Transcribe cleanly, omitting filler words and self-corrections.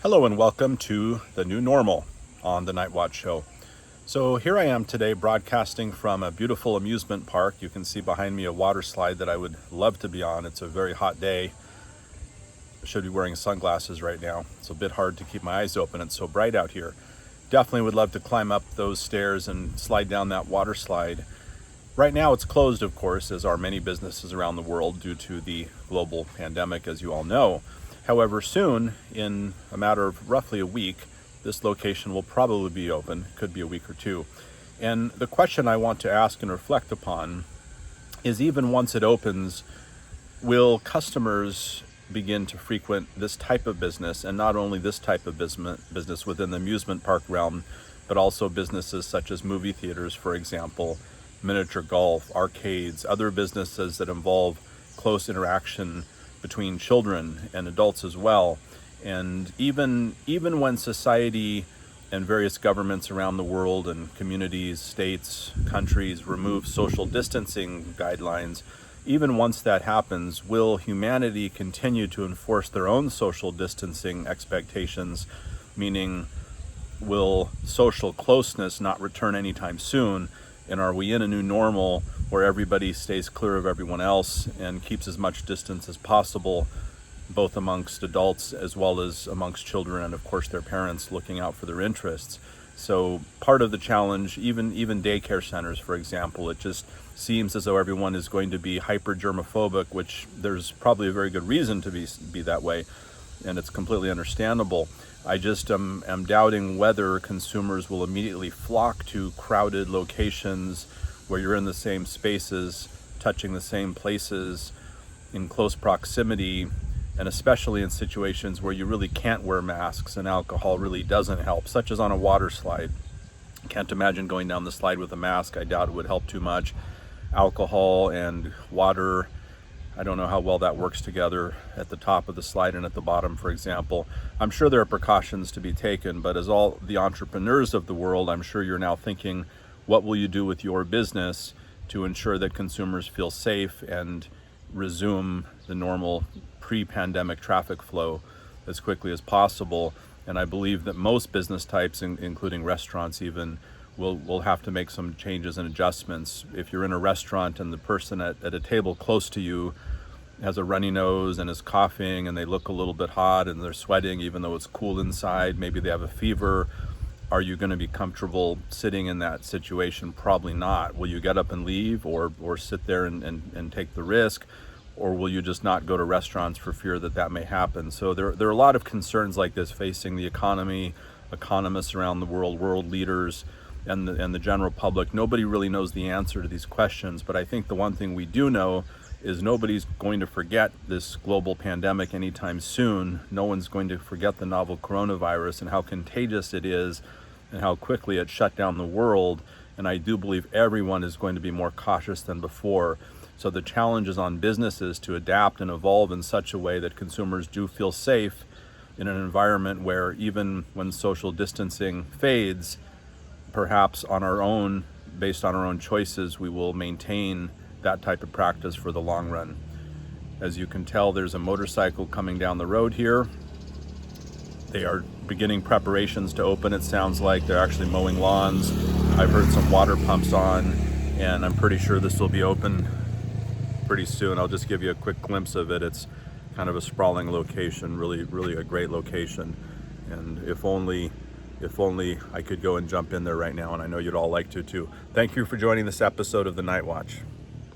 Hello and welcome to the new normal on the Night Watch Show. So here I am today broadcasting from a beautiful amusement park. You can see behind me a water slide that I would love to be on. It's a very hot day. I should be wearing sunglasses right now. It's a bit hard to keep my eyes open. It's so bright out here. Definitely would love to climb up those stairs and slide down that water slide. Right now it's closed, of course, as are many businesses around the world due to the global pandemic, as you all know. However, soon, in a matter of roughly a week, this location will probably be open. Could be a week or two. And the question I want to ask and reflect upon is, even once it opens, will customers begin to frequent this type of business, and not only this type of business within the amusement park realm, but also businesses such as movie theaters, for example, miniature golf, arcades, other businesses that involve close interaction between children and adults as well. And even when society and various governments around the world and communities, states, countries remove social distancing guidelines, even once that happens, will humanity continue to enforce their own social distancing expectations? Meaning, will social closeness not return anytime soon? And are we in a new normal where everybody stays clear of everyone else and keeps as much distance as possible, both amongst adults as well as amongst children and, of course, their parents, looking out for their interests? So part of the challenge, even daycare centers, for example, it just seems as though everyone is going to be hyper germophobic, which there's probably a very good reason to be that way, and it's completely understandable. I just am doubting whether consumers will immediately flock to crowded locations where you're in the same spaces, touching the same places, in close proximity, and especially in situations where you really can't wear masks and alcohol really doesn't help, such as on a water slide. Can't imagine going down the slide with a mask. I doubt it would help too much. Alcohol and water, I don't know how well that works together at the top of the slide and at the bottom, for example. I'm sure there are precautions to be taken, but as all the entrepreneurs of the world, I'm sure you're now thinking, what will you do with your business to ensure that consumers feel safe and resume the normal pre-pandemic traffic flow as quickly as possible? And I believe that most business types, including restaurants even, will have to make some changes and adjustments. If you're in a restaurant and the person at a table close to you has a runny nose and is coughing and they look a little bit hot and they're sweating even though it's cool inside, maybe they have a fever, are you going to be comfortable sitting in that situation? Probably not. Will you get up and leave or sit there and take the risk? Or will you just not go to restaurants for fear that may happen? So there are a lot of concerns like this facing the economy, economists around the world leaders, and the general public. Nobody really knows the answer to these questions, but I think the one thing we do know is nobody's going to forget this global pandemic anytime soon. No one's going to forget the novel coronavirus and how contagious it is and how quickly it shut down the world. And I do believe everyone is going to be more cautious than before. So the challenge is on businesses to adapt and evolve in such a way that consumers do feel safe in an environment where, even when social distancing fades, perhaps on our own, based on our own choices, we will maintain that type of practice for the long run. As you can tell, there's a motorcycle coming down the road here. They are beginning preparations to open. It sounds like they're actually mowing lawns. I've heard some water pumps on, and I'm pretty sure this will be open pretty soon. I'll just give you a quick glimpse of it. It's kind of a sprawling location, really a great location. And if only I could go and jump in there right now, and I know you'd all like to too. Thank you for joining this episode of The Night Watch.